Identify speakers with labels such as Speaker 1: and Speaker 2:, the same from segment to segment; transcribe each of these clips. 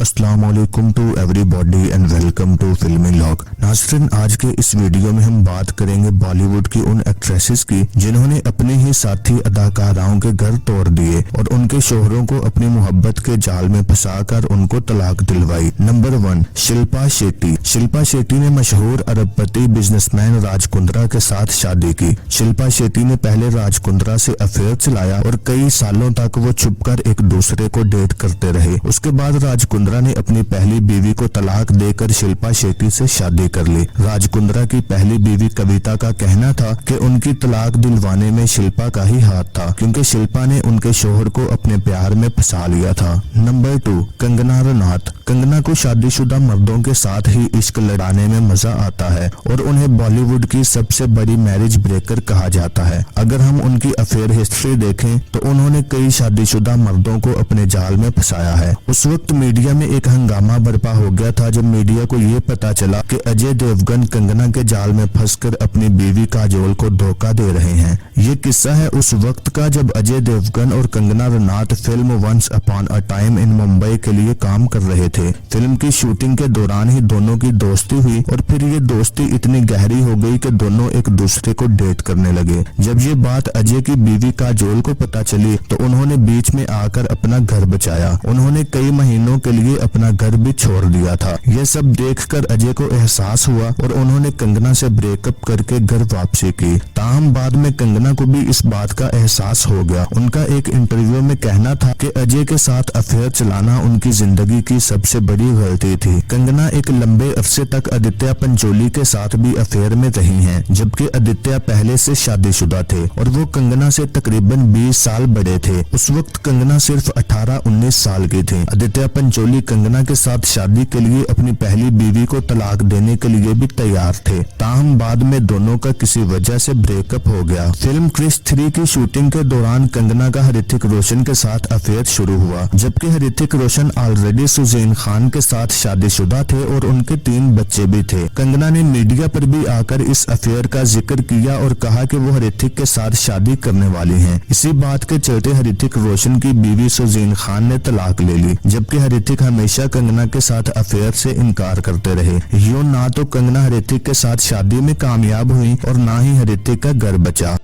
Speaker 1: अस्सलाम वालेकुम to everybody and welcome to Filmy Log. नाज़रीन, आज के इस वीडियो में हम बात करेंगे बॉलीवुड की उन एक्ट्रेसेस की जिन्होंने अपने ही साथी अदाकाराओं के घर तोड़ दिए और उनके शोहरों को अपनी मोहब्बत के जाल में फंसाकर उनको तलाक दिलवाई। नंबर 1, शिल्पा शेट्टी। शिल्पा शेट्टी ने मशहूर अरबपति बिजनेसमैन राज कुंद्रा के साथ शादी की। शिल्पा शेट्टी ने पहले राज कुंद्रा से अफेयर चलाया और कई सालों तक वो छुपकर एक दूसरे को डेट करते रहे। उसके बाद राज कुंद्रा ने अपनी पहली बीवी को तलाक देकर शिल्पा शेट्टी से शादी कर ली। राज कुंद्रा की पहली बीवी कविता का कहना था कि उनकी तलाक दिलवाने में शिल्पा का ही हाथ था, क्योंकि शिल्पा ने उनके शोहर को अपने प्यार में फंसा लिया था। नंबर 2, कंगना रनौत। कंगना को शादीशुदा मर्दों के साथ ही इश्क लड़ाने में मजा आता है और उन्हें बॉलीवुड की सबसे बड़ी मैरिज ब्रेकर कहा जाता है। अगर हम उनकी अफेयर हिस्ट्री देखें तो उन्होंने कई शादीशुदा मर्दों को अपने जाल में फंसाया है। उस वक्त मीडिया में एक हंगामा बर्पा हो गया था जब मीडिया को ये पता चला कि अजय देवगन कंगना के जाल में फंसकर अपनी बीवी काजोल को धोखा दे रहे हैं। ये किस्सा है उस वक्त का जब अजय देवगन और Kangana Ranaut film once upon a time in Mumbai के लिए काम कर रहे थे। फिल्म की शूटिंग के दौरान ही दोनों की दोस्ती हुई और फिर ये दोस्ती इतनी गहरी हो गई कि दोनों एक दूसरे को डेट करने लगे। जब ये बात अजय की बीवी काजोल को पता चली तो उन्होंने बीच में आकर अपना घर बचाया। उन्होंने कई महीनों के लिए अपना घर भी छोड़ दिया था। यह सब देखकर अजय को एहसास हुआ और उन्होंने कंगना से ब्रेकअप करके घर वापसी की। ताहम बाद में कंगना को भी इस बात का एहसास हो गया। उनका एक इंटरव्यू में कहना था कि अजय के साथ अफेयर चलाना उनकी जिंदगी की सबसे बड़ी गलती थी। कंगना एक लंबे अरसे तक आदित्य पंचोली के साथ भी अफेयर में रही हैं, जबकि आदित्य पहले से शादीशुदा थे और वो कंगना से तकरीबन 20 साल बड़े थे। उस वक्त कंगना सिर्फ 18-19 साल की थी। आदित्य पंचोली कंगना के साथ शादी के लिए अपनी पहली बीवी को तलाक देने के लिए भी तैयार थे। ताहम बाद में दोनों का किसी वजह से ब्रेकअप हो गया। फिल्म क्रिश 3 की शूटिंग के दौरान कंगना का ऋतिक रोशन के साथ अफेयर शुरू हुआ, जबकि ऋतिक रोशन ऑलरेडी सुजैन खान के साथ शादीशुदा थे और उनके 3 बच्चे भी थे। कंगना ने मीडिया पर भी आकर इस अफेयर का जिक्र किया और कहा कि वो ऋतिक के साथ शादी करने वाली हैं। इसी बात के चलते ऋतिक रोशन की बीवी सुजैन खान ने तलाक ले ली, जबकि ऋतिक हमेशा कंगना के साथ अफेयर से इनकार करते रहे। यूं ना तो कंगना ऋतिक के साथ शादी में कामयाब हुई और ना ही ऋतिक का घर बचा।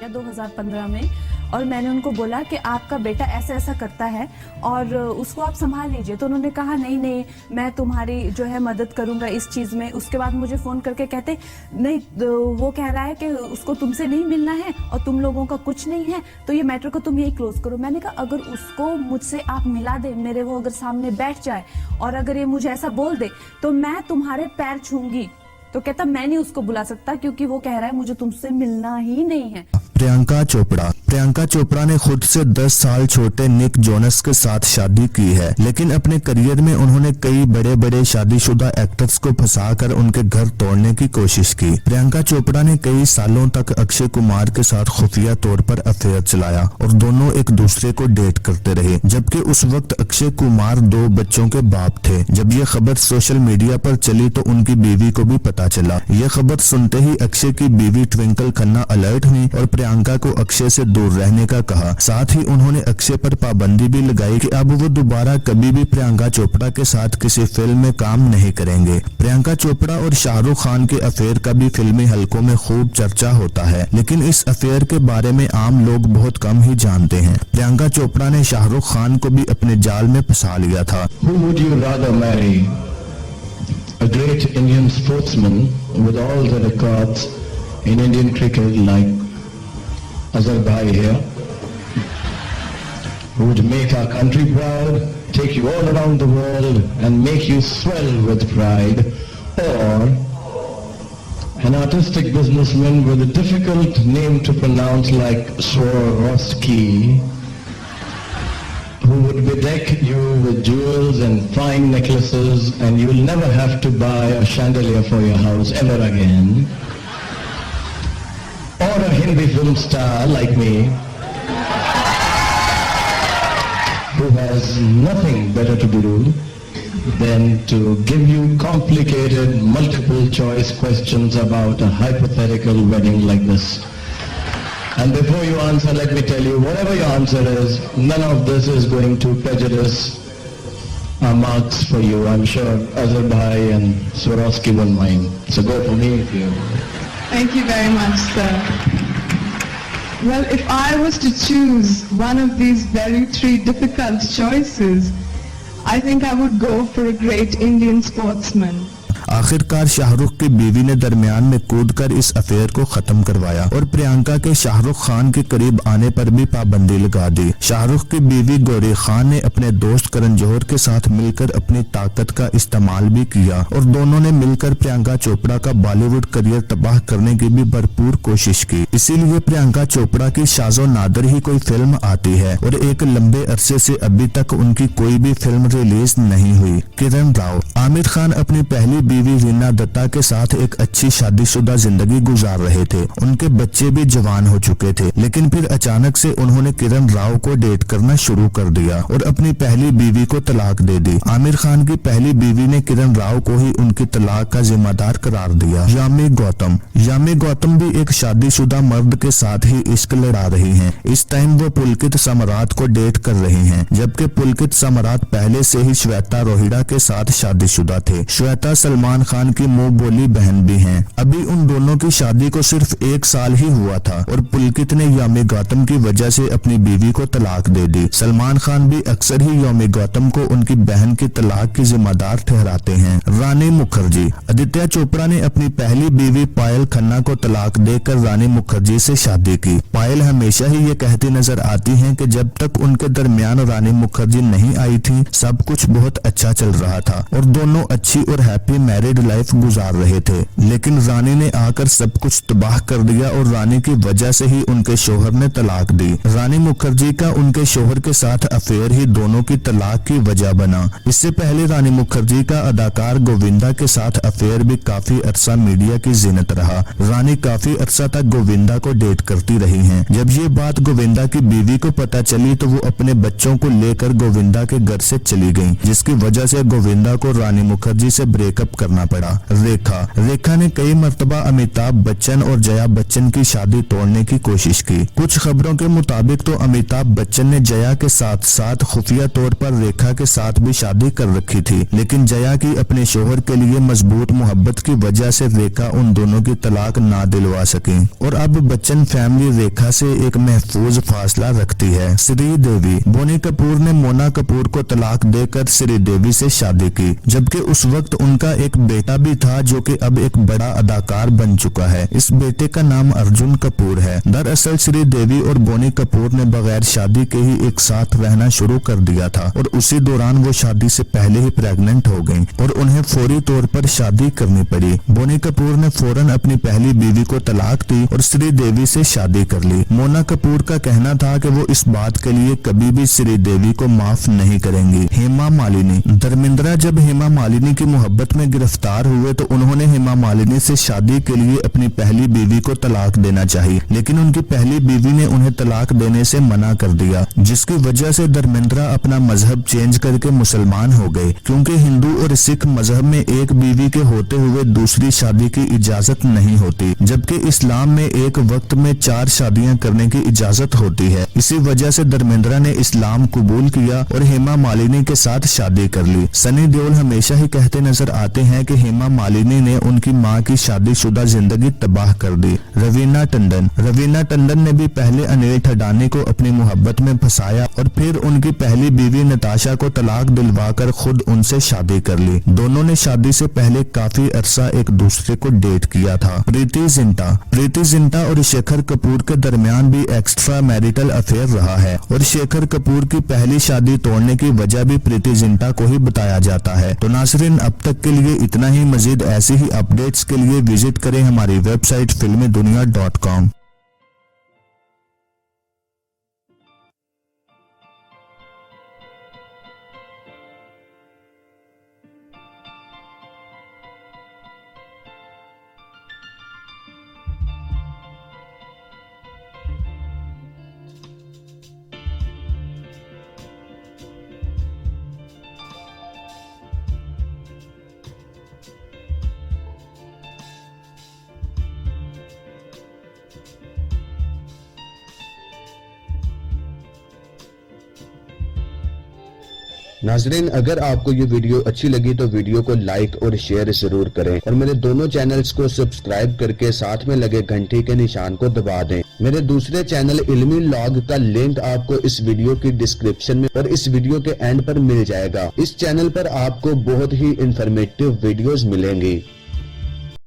Speaker 2: 2015 में और मैंने उनको बोला कि आपका बेटा ऐसा ऐसा करता है और उसको आप संभाल लीजिए। तो उन्होंने कहा नहीं मैं तुम्हारी जो है मदद करूंगा इस चीज़ में। उसके बाद मुझे फ़ोन करके कहते नहीं, तो वो कह रहा है कि उसको तुमसे नहीं मिलना है और तुम लोगों का कुछ नहीं है, तो ये मैटर को तुम यही क्लोज करो। मैंने कहा अगर उसको मुझसे आप मिला दे, मेरे वो अगर सामने बैठ जाए और अगर ये मुझे ऐसा बोल दे तो मैं तुम्हारे पैर छूंगी। तो कहता मैं नहीं उसको बुला सकता क्योंकि वो कह रहा है मुझे तुमसे मिलना ही नहीं है।
Speaker 1: प्रियंका चोपड़ा। प्रियंका चोपड़ा ने खुद से 10 साल छोटे निक जोनस के साथ शादी की है, लेकिन अपने करियर में उन्होंने कई बड़े बड़े शादीशुदा एक्टर्स को फंसाकर उनके घर तोड़ने की कोशिश की। प्रियंका चोपड़ा ने कई सालों तक अक्षय कुमार के साथ खुफिया तौर पर अफेयर चलाया और दोनों एक दूसरे को डेट करते रहे, जबकि उस वक्त अक्षय कुमार 2 बच्चों के बाप थे। जब ये खबर सोशल मीडिया पर चली तो उनकी बीवी को भी पता चला। यह खबर सुनते ही अक्षय की बीवी ट्विंकल खन्ना अलर्ट हुई और प्रियंका को अक्षय से दूर रहने का कहा। साथ ही उन्होंने अक्षय पर पाबंदी भी लगाई कि अब वो दोबारा कभी भी प्रियंका चोपड़ा के साथ किसी फिल्म में काम नहीं करेंगे। प्रियंका चोपड़ा और शाहरुख खान के अफेयर का भी फिल्मी हलकों में खूब चर्चा होता है, लेकिन इस अफेयर के बारे में आम लोग बहुत कम ही जानते हैं। प्रियंका चोपड़ा ने शाहरुख खान को भी अपने जाल में फंसा लिया था।
Speaker 3: Who would you rather marry? A great Indian sportsman with all the records in Indian cricket like Azhar Bhai here, who would make our country proud, take you all around the world and make you swell with pride, or an artistic businessman with a difficult name to pronounce like Swarovski, who would bedeck you with jewels and fine necklaces and you will never have to buy a chandelier for your house ever again, or a Hindi film star like me who has nothing better to do than to give you complicated multiple choice questions about a hypothetical wedding like this. And before you answer, let me tell you, whatever your answer is, none of this is going to prejudice are marks for you. I'm sure Azhar Bhai and Swarovski won't mind. So go for me if you...
Speaker 4: Thank you very much, sir. Well, if I was to choose one of these very three difficult choices, I think I would go for a great Indian sportsman.
Speaker 1: आखिरकार शाहरुख की बीवी ने दरमियान में कूदकर इस affair को खत्म करवाया और प्रियंका के शाहरुख खान के करीब आने पर भी पाबंदी लगा दी। शाहरुख की बीवी गौरी खान ने अपने दोस्त करण जौहर के साथ मिलकर अपनी ताकत का इस्तेमाल भी किया और दोनों ने मिलकर प्रियंका चोपड़ा का बॉलीवुड करियर तबाह करने की भी भरपूर कोशिश की। इसीलिए प्रियंका चोपड़ा की शाज़ो नादर ही कोई फिल्म आती है और एक लंबे अरसे से अभी तक उनकी कोई भी फिल्म रिलीज नहीं हुई। किरण राव। आमिर खान अपनी पहली बीवी रीना दत्ता के साथ एक अच्छी शादीशुदा जिंदगी गुजार रहे थे। उनके बच्चे भी जवान हो चुके थे, लेकिन फिर अचानक से उन्होंने किरण राव को डेट करना शुरू कर दिया और अपनी पहली बीवी को तलाक दे दी। आमिर खान की पहली बीवी ने किरण राव को ही उनकी तलाक का जिम्मेदार करार दिया। यामी गौतम। यामी गौतम भी एक शादीशुदा मर्द के साथ ही इश्क लड़ा रही हैं। इस टाइम वो पुलकित सम्राट को डेट कर रही हैं, जबकि पुलकित सम्राट पहले से ही श्वेता रोहिड़ा के साथ शादीशुदा थे। श्वेता सलमान खान की मुंह बोली बहन भी हैं। अभी उन दोनों की शादी को सिर्फ 1 साल ही हुआ था और पुलकित ने यामी गौतम की वजह से अपनी बीवी को तलाक दे दी। सलमान खान भी अक्सर ही यामी गौतम को उनकी बहन की तलाक की जिम्मेदार ठहराते हैं। रानी मुखर्जी। आदित्य चोपड़ा ने अपनी पहली बीवी पायल खन्ना को तलाक देकर रानी मुखर्जी से शादी की। पायल हमेशा ही ये कहती नजर आती हैं कि जब तक उनके दरमियान रानी मुखर्जी नहीं आई थी सब कुछ बहुत अच्छा चल रहा था और दोनों अच्छी और हैप्पी मैरिड लाइफ गुजार रहे थे, लेकिन रानी ने आकर सब कुछ तबाह कर दिया और रानी की वजह से ही उनके शोहर ने तलाक दी। रानी मुखर्जी का उनके शोहर के साथ अफेयर ही दोनों की तलाक की वजह बना। इससे पहले रानी मुखर्जी का अदाकार गोविंदा के साथ अफेयर भी काफी अरसा मीडिया की जिन्नत रहा। रानी काफी अरसा तक गोविंदा को डेट करती रही हैं। जब ये बात गोविंदा की बीवी को पता चली तो वो अपने बच्चों को लेकर गोविंदा के घर से चली गयी, जिसकी वजह से गोविंदा को रानी मुखर्जी से ब्रेकअप करना पड़ा। रेखा ने कई मर्तबा अमिताभ बच्चन और जया बच्चन की शादी तोड़ने की कोशिश की। कुछ खबरों के मुताबिक तो अमिताभ बच्चन ने जया के साथ साथ खुफिया तौर पर रेखा के साथ भी शादी कर रखी थी, लेकिन जया की अपने शोहर के लिए मजबूत मोहब्बत की वजह से रेखा उन दोनों की तलाक ना दिलवा सकी और अब बच्चन फैमिली रेखा से एक महफूज फासला रखती है। श्रीदेवी। बोनी कपूर ने मोना कपूर को तलाक देकर श्रीदेवी से शादी की, जबकि उस वक्त उनका एक बेटा भी था जो कि अब एक बड़ा अदाकार बन चुका है। इस बेटे का नाम अर्जुन कपूर है। दरअसल श्रीदेवी और बोनी कपूर ने बगैर शादी के ही एक साथ रहना शुरू कर दिया था और उसी दौरान वो शादी से पहले ही प्रेग्नेंट हो गईं और उन्हें फौरी तौर पर शादी करनी पड़ी। बोनी कपूर ने फौरन अपनी पहली बीवी को तलाक दी और श्रीदेवी से शादी कर ली। मोना कपूर का कहना था कि वो इस बात के लिए कभी भी श्रीदेवी को माफ नहीं करेंगी। हेमा मालिनी। धर्मेंद्र जब हेमा मालिनी की मोहब्बत में गिरफ्तार हुए तो उन्होंने हेमा मालिनी से शादी के लिए अपनी पहली बीवी को तलाक देना चाहिए, लेकिन उनकी पहली बीवी ने उन्हें तलाक देने से मना कर दिया, जिसकी वजह से धर्मेंद्र अपना मजहब चेंज करके मुसलमान हो गए, क्योंकि हिंदू और सिख मजहब में एक बीवी के होते हुए दूसरी शादी की इजाजत नहीं होती, जबकि इस्लाम में एक वक्त में 4 शादियां करने की इजाजत होती है। इसी वजह से धर्मेंद्र ने इस्लाम कबूल किया और हेमा मालिनी के साथ शादी कर ली। सनी देओल हमेशा ही कहते नजर आते हैं कि हेमा मालिनी ने उनकी मां की शादीशुदा जिंदगी तबाह कर दी। रवीना टंडन ने भी पहले अनिल ठडानी को अपनी मोहब्बत में फंसाया और फिर उनकी पहली बीवी नताशा को तलाक दिलवाकर खुद उनसे शादी कर ली। दोनों ने शादी से पहले काफी अरसा एक दूसरे को डेट किया था। प्रीति जिंटा और शेखर कपूर के दरमियान भी एक्स्ट्रा मैरिटल अफेयर रहा है और शेखर कपूर की पहली शादी तोड़ने की वजह भी प्रीति जिंटा को ही बताया जाता है। तो नाज़रीन, अब तक के लिए इतना ही। मजीद ऐसी ही अपडेट्स के लिए विजिट करें हमारी वेबसाइट filmidunia.com।
Speaker 5: नाज़रीन, अगर आपको ये वीडियो अच्छी लगी तो वीडियो को लाइक और शेयर जरूर करें और मेरे दोनों चैनल्स को सब्सक्राइब करके साथ में लगे घंटी के निशान को दबा दें। मेरे दूसरे चैनल इल्मी लॉग का लिंक आपको इस वीडियो की डिस्क्रिप्शन में और इस वीडियो के एंड पर मिल जाएगा। इस चैनल पर आपको बहुत ही इंफॉर्मेटिव वीडियोस मिलेंगी।